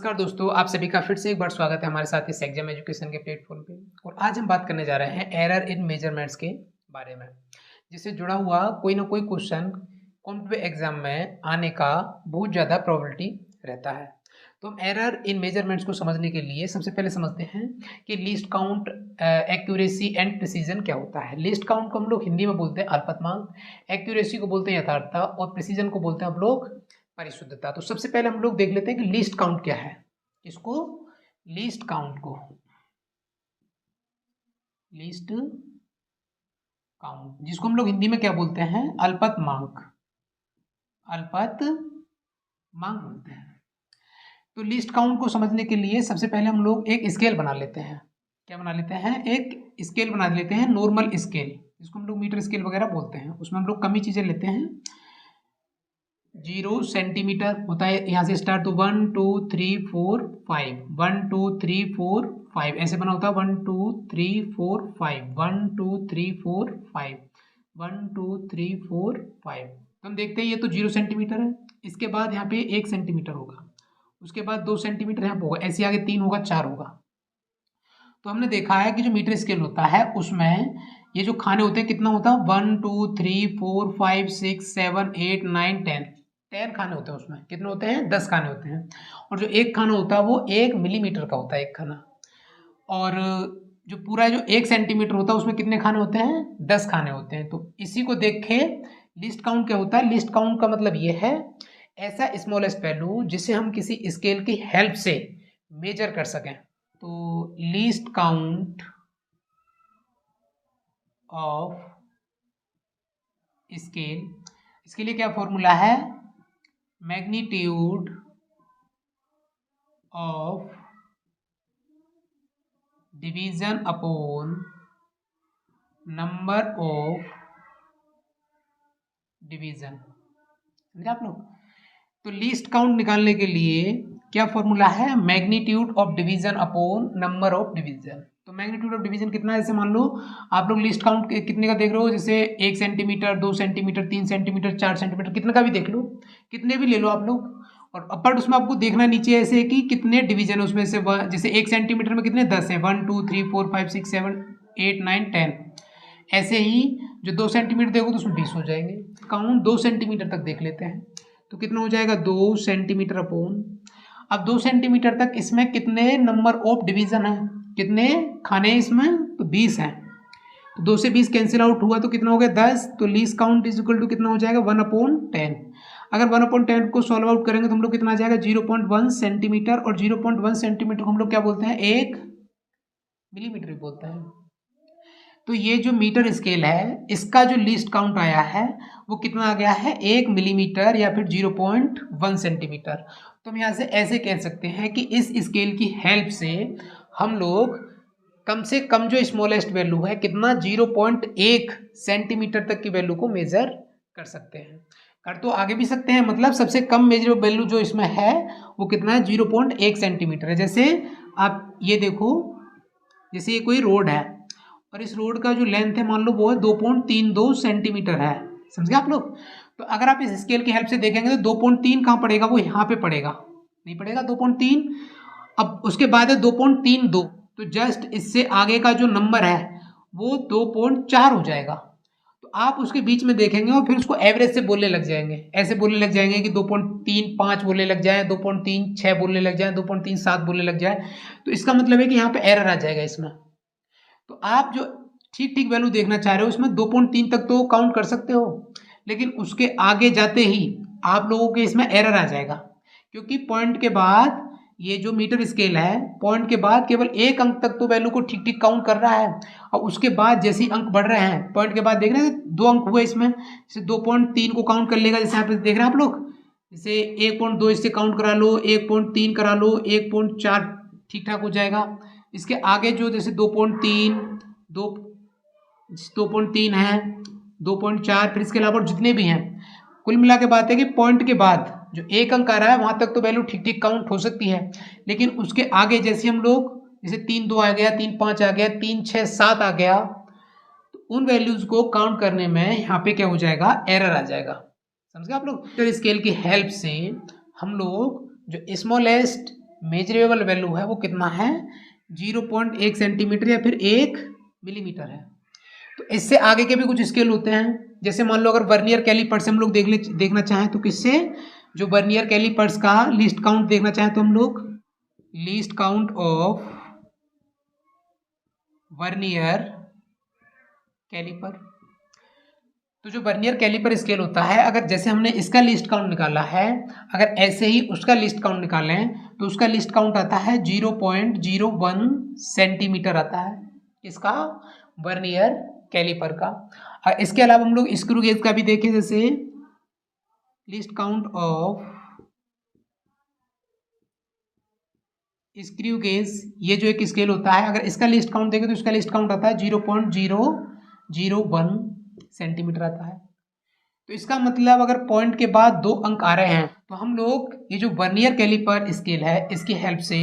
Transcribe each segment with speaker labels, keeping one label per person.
Speaker 1: नमस्कार दोस्तों, आप सभी का फिर से एक बार स्वागत है हमारे साथ इस एग्जाम एजुकेशन के प्लेटफॉर्म पे। और आज हम बात करने जा रहे हैं एरर इन मेजरमेंट्स के बारे में, जिससे जुड़ा हुआ कोई ना कोई क्वेश्चन कॉम्पिटिटिव एग्जाम में आने का बहुत ज़्यादा प्रोबेबिलिटी रहता है। तो हम एरर इन मेजरमेंट्स को समझने के लिए सबसे पहले समझते हैं कि least count, accuracy and precision क्या होता है। लीस्ट काउंट को हम लोग हिंदी में बोलते हैं अल्पतमांक, एक्यूरेसी को बोलते हैं यथार्थता और प्रिसीजन को बोलते हैं हम लोग परिशुद्धता। तो सबसे पहले हम लोग देख लेते हैं कि लीस्ट काउंट क्या है। इसको लीस्ट काउंट को लीस्ट काउंट, जिसको हम लोग हिंदी में क्या बोलते हैं, अल्पतमांक बोलते हैं। तो लीस्ट काउंट को समझने के लिए सबसे पहले हम लोग एक स्केल बना लेते हैं। क्या बना लेते हैं? एक स्केल बना लेते हैं, नॉर्मल स्केल, जिसको हम लोग मीटर स्केल वगैरह बोलते हैं। उसमें हम लोग कम ही चीजें लेते हैं। 0 सेंटीमीटर होता है, यहाँ से स्टार्ट, तो 1 2 3 4 5, 1 2 3 4 5 ऐसे बना होता है। 1 2 3 4 5, 1 2 3 4 5, 1 2 3 4 5। तो हम देखते हैं ये तो 0 सेंटीमीटर है। इसके बाद यहाँ पे 1 सेंटीमीटर होगा, उसके बाद 2 सेंटीमीटर यहाँ पे होगा, ऐसे आगे 3 होगा, 4 होगा। तो हमने देखा है कि जो मीटर स्केल होता है उसमें ये जो खाने होते हैं कितना होता है, 1 2 3 4 5 6 7 8 9 10 खाने होते हैं। उसमें कितने होते हैं? 10 खाने होते हैं। और जो एक खाना होता है वो 1 मिलीमीटर का होता है, एक खाना। और जो पूरा जो 1 सेंटीमीटर होता है उसमें कितने खाने होते हैं? 10 खाने होते हैं। तो इसी को देख के लिस्ट काउंट क्या होता है। लिस्ट काउंट का मतलब ये है ऐसा स्मॉलेस्ट वैल्यू जिसे हम किसी स्केल की हेल्प से मेजर कर सकें। तो लीस्ट काउंट ऑफ स्केल, इसके लिए क्या फॉर्मूला है? Magnitude of division upon number of division. समझे आप लोग? तो लीस्ट काउंट निकालने के लिए क्या फॉर्मूला है? Magnitude of division upon number of division. तो मैग्नीट्यूड ऑफ डिवीजन कितना है? जैसे मान लो आप लोग लिस्ट काउंट कितने का देख रहे हो, जैसे 1 सेंटीमीटर, 2 सेंटीमीटर, 3 सेंटीमीटर, 4 सेंटीमीटर, कितने का भी देख लो, कितने भी ले लो आप लोग। और अपर उसमें आपको देखना नीचे ऐसे कि कितने डिवीजन है उसमें से। जैसे 1 सेंटीमीटर में कितने? 10 है, 1 2 3 4 5 6 7 8 9 10। ऐसे ही जो 2 सेंटीमीटर देखो तो उसमें 20 हो जाएंगे। काउंट 2 सेंटीमीटर तक देख लेते हैं, तो कितना हो जाएगा? 2 सेंटीमीटर अपॉन, अब 2 सेंटीमीटर तक इसमें कितने नंबर ऑफ डिवीजन है, कितने खाने इसमें? तो 20 हैं। तो 2 से 20 कैंसिल आउट हुआ तो कितना हो गया? 10। तो least count is equal to कितना हो जाएगा? 1/10। अगर 1/10 को सॉल्व आउट करेंगे तो हम लोग कितना आ जाएगा? 0.1 सेंटीमीटर। और 0.1 सेंटीमीटर को हम लोग क्या बोलते हैं? 1 मिलीमीटर भी बोलते हैं। तो ये जो मीटर स्केल है इसका जो लीस्ट काउंट आया है वो कितना आ गया है? 1 मिलीमीटर या फिर 0.1 सेंटीमीटर। तो हम यहाँ से ऐसे कह सकते हैं कि इस स्केल की हेल्प से हम लोग कम से कम जो स्मॉलेस्ट वैल्यू है कितना, 0.1 सेंटीमीटर तक की वैल्यू को मेजर कर सकते हैं। कर तो आगे भी सकते हैं, मतलब सबसे कम मेजरेबल वैल्यू जो इसमें है वो कितना है? 0.1 सेंटीमीटर है। जैसे आप ये देखो, जैसे ये कोई रोड है और इस रोड का जो लेंथ है मान लो वो है 2.32 सेंटीमीटर है। समझ गए आप लोग? तो अगर आप इस स्केल की हेल्प से देखेंगे तो 2.3 कहाँ पड़ेगा? वो यहाँ पे पड़ेगा, नहीं पड़ेगा 2.3। अब उसके बाद है 2.32, तो जस्ट इससे आगे का जो नंबर है वो 2.4 हो जाएगा। तो आप उसके बीच में देखेंगे और फिर उसको एवरेज से बोलने लग जाएंगे, ऐसे बोलने लग जाएंगे कि 2.35 बोलने लग जाए, 2.36 बोलने लग जाए, 2.37 बोलने लग जाए। तो इसका मतलब है कि यहाँ पे एरर आ जाएगा इसमें। तो आप जो ठीक ठीक वैल्यू देखना चाह रहे हो उसमें 2.3 तक तो काउंट कर सकते हो, लेकिन उसके आगे जाते ही आप लोगों के इसमें एरर आ जाएगा, क्योंकि पॉइंट के बाद ये जो मीटर स्केल है पॉइंट के बाद केवल एक अंक तक तो वैल्यू को ठीक ठीक काउंट कर रहा है। और उसके बाद जैसे ही अंक बढ़ रहे हैं, पॉइंट के बाद देख रहे हैं 2 अंक हुए इसमें, जैसे 2.3 को काउंट कर लेगा। जैसे यहाँ पे देख रहे हैं आप लोग, जैसे 1.2 इससे काउंट करा लो, 1.3 करा लो, 1.4 ठीक ठाक हो जाएगा। इसके आगे जो जैसे 2.3 2.3 है, 2.4, फिर इसके अलावा जितने भी हैं, कुल मिला के बात है कि पॉइंट के बाद जो एक अंक आ रहा है वहां तक तो वैल्यू ठीक ठीक काउंट हो सकती है, लेकिन उसके आगे जैसे हम लोग जैसे 3 2 आ गया, 3 5 आ गया, 3 6 7 आ गया, तो उन वैल्यूज को काउंट करने में यहाँ पे क्या हो जाएगा? एरर आ जाएगा। समझ गए आप लोग? तो स्केल की हेल्प से हम लोग जो स्मॉलेस्ट मेजरेबल वैल्यू है वो कितना है, 0.1 सेंटीमीटर या फिर 1 मिलीमीटर है। तो इससे आगे के भी कुछ स्केल होते हैं, जैसे मान लो अगर वर्नियर कैलिपर्स से हम लोग देखना चाहें तो किससे, जो वर्नियर कैलिपर्स का लीस्ट काउंट देखना चाहें तो हम लोग least count of vernier caliper. तो जो वर्नियर कैलिपर स्केल होता है, अगर जैसे हमने इसका लीस्ट काउंट निकाला है, अगर ऐसे ही उसका लीस्ट काउंट निकालें तो उसका लीस्ट काउंट आता है 0.01 सेंटीमीटर आता है, इसका वर्नियर कैलिपर का। इसके अलावा हम लोग स्क्रू गेज का भी देखें, जैसे least count of screw gauge, ये जो एक स्केल होता है, अगर इसका लिस्ट काउंट देखें तो इसका लिस्ट काउंट आता है 0.001 सेंटीमीटर आता है। तो इसका मतलब अगर पॉइंट के बाद 2 अंक आ रहे हैं तो हम लोग ये जो वर्नियर कैलिपर स्केल है इसकी हेल्प से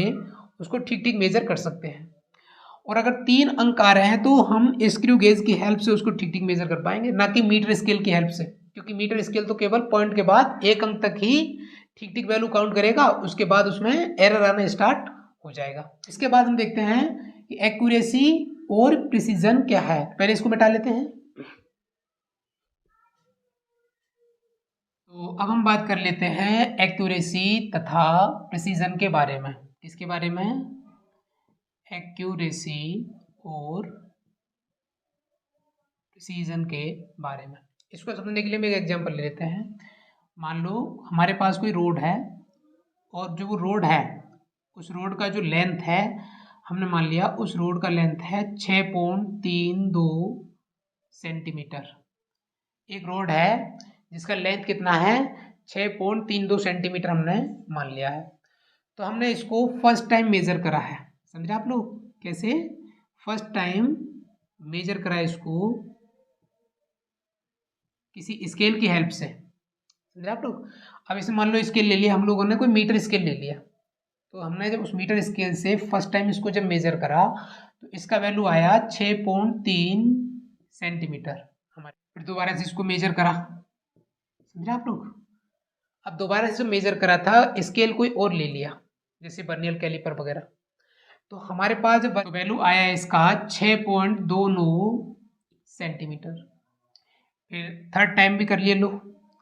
Speaker 1: उसको ठीक ठीक मेजर कर सकते हैं। और अगर 3 अंक आ रहे हैं तो हम स्क्रू गेज की हेल्प से उसको ठीक ठीक मेजर कर पाएंगे, ना कि मीटर स्केल की हेल्प से, क्योंकि मीटर स्केल तो केवल पॉइंट के बाद 1 अंक तक ही ठीक ठीक वैल्यू काउंट करेगा, उसके बाद उसमें एरर आना स्टार्ट हो जाएगा। इसके बाद हम देखते हैं कि एक्यूरेसी और प्रिसीजन क्या है। पहले इसको मिटा लेते हैं। तो अब हम बात कर लेते हैं एक्यूरेसी तथा प्रिसीजन के बारे में। इसके बारे में एक्यूरेसी और प्रिसीजन के बारे में, इसको समझने के लिए हम एक एग्जांपल ले लेते हैं। मान लो हमारे पास कोई रोड है और जो वो रोड है उस रोड का जो लेंथ है, हमने मान लिया उस रोड का लेंथ है 6.32 सेंटीमीटर। एक रोड है जिसका लेंथ कितना है 6.32 सेंटीमीटर हमने मान लिया है। तो हमने इसको फर्स्ट टाइम मेजर करा है, समझे आप लोग कैसे, फर्स्ट टाइम मेजर करा इसको किसी स्केल की हेल्प से, समझे आप लोग। अब इसे मान लो स्केल ले लिया हम लोगों ने, कोई मीटर स्केल ले लिया, तो हमने जब उस मीटर स्केल से फर्स्ट टाइम इसको जब मेजर करा तो इसका वैल्यू आया 6.3 सेंटीमीटर हमारे। फिर दोबारा से इसको मेजर करा, समझे आप लोग। अब दोबारा से मेजर करा था, स्केल कोई और ले लिया जैसे वर्नियर कैलिपर वगैरह, तो हमारे पास जब वैल्यू आया इसका 6.29 सेंटीमीटर। फिर थर्ड टाइम भी कर लिए लो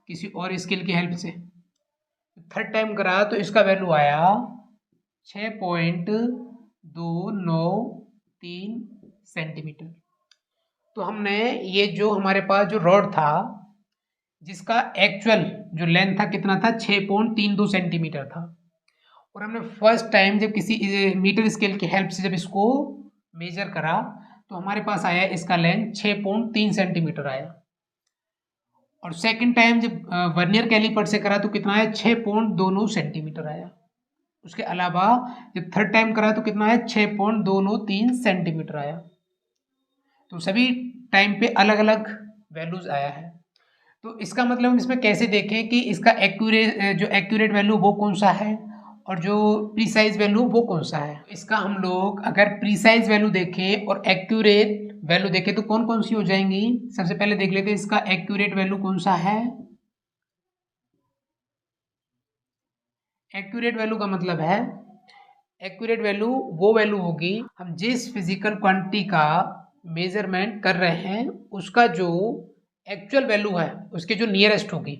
Speaker 1: किसी और स्केल की हेल्प से, थर्ड टाइम करा तो इसका वैल्यू आया 6.293 सेंटीमीटर। तो हमने ये जो हमारे पास जो रॉड था जिसका एक्चुअल जो लेंथ था कितना था 6.32 सेंटीमीटर था, और हमने फर्स्ट टाइम जब किसी मीटर स्केल की हेल्प से जब इसको मेजर करा तो हमारे पास आया इसका लेंथ 6.3 सेंटीमीटर आया। और सेकंड टाइम जब वर्नियर कैलिपर से करा तो कितना आया 6.29 सेंटीमीटर आया। उसके अलावा जब थर्ड टाइम करा तो कितना है 6.293 सेंटीमीटर आया। तो सभी टाइम पे अलग अलग वैल्यूज आया है। तो इसका मतलब हम इसमें कैसे देखें कि इसका एक्यूरेट वैल्यू वो कौन सा है और जो प्रीसाइज वैल्यू वो कौन सा है। इसका हम लोग अगर प्रीसाइज वैल्यू देखें और एक्यूरेट वैल्यू देखें तो कौन कौन सी हो जाएंगी। सबसे पहले देख लेते हैं इसका एक्यूरेट वैल्यू कौन सा है। एक्यूरेट वैल्यू का मतलब है, एक्यूरेट वैल्यू वो वैल्यू होगी हम जिस फिजिकल क्वांटिटी का मेजरमेंट कर रहे हैं उसका जो एक्चुअल वैल्यू है उसके जो नियरेस्ट होगी।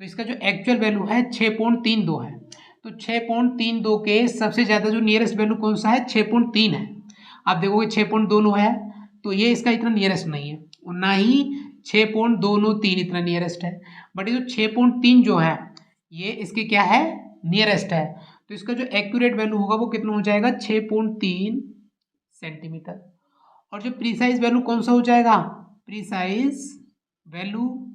Speaker 1: तो इसका जो एक्चुअल वैल्यू है 6.32 है, तो 6.32 के सबसे ज़्यादा जो नियरेस्ट वैल्यू कौन सा है 6.3 है। आप देखोगे 6.22 है तो ये इसका इतना नियरेस्ट नहीं है, और ना ही 6.293 इतना नियरेस्ट है, बट ये जो 6.3 जो है ये इसके क्या है नियरेस्ट है। तो इसका जो एक्यूरेट वैल्यू होगा वो कितना हो जाएगा 6.3 सेंटीमीटर। और जो प्रीसाइज वैल्यू कौन सा हो जाएगा, प्रीसाइज वैल्यू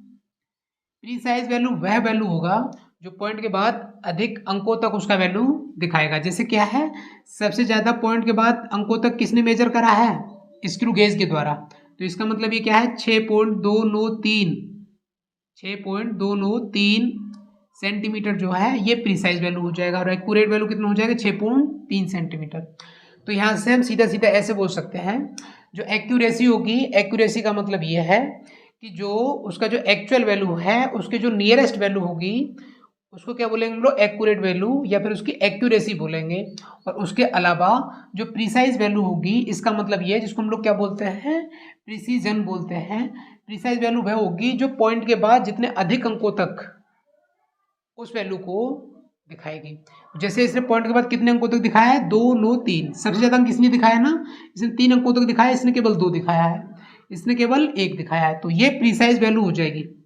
Speaker 1: वह वैल्यू होगा जो पॉइंट के बाद अधिक अंकों तक उसका वैल्यू दिखाएगा। जैसे क्या है, सबसे ज़्यादा पॉइंट के बाद अंकों तक किसने मेजर करा है, स्क्रू गेज के द्वारा। तो इसका मतलब ये क्या है 6.293 सेंटीमीटर जो है ये प्रीसाइज वैल्यू हो जाएगा, और एक्यूरेट वैल्यू कितना हो जाएगा 6.3 सेंटीमीटर। तो यहाँ से हम सीधा सीधा ऐसे बोल सकते हैं जो एक्यूरेसी होगी, एक्यूरेसी का मतलब ये है कि जो उसका जो एक्चुअल वैल्यू है उसके जो नियरेस्ट वैल्यू होगी उसको क्या बोलेंगे हम लोग, एक्यूरेट वैल्यू या फिर उसकी एक्यूरेसी बोलेंगे। और उसके अलावा जो प्रिसाइज वैल्यू होगी, इसका मतलब ये है जिसको हम लोग क्या बोलते हैं, प्रिसीजन बोलते हैं। प्रिसाइज वैल्यू वह होगी जो पॉइंट के बाद जितने अधिक अंकों तक उस वैल्यू को दिखाएगी। जैसे इसने पॉइंट के बाद कितने अंकों तक दिखाया है, 2 9 3, सबसे ज्यादा अंक इसने दिखाया ना, इसने 3 अंकों तक दिखाया, इसने केवल 2 दिखाया है, इसने केवल 1 दिखाया है, तो ये प्रिसाइज वैल्यू हो जाएगी।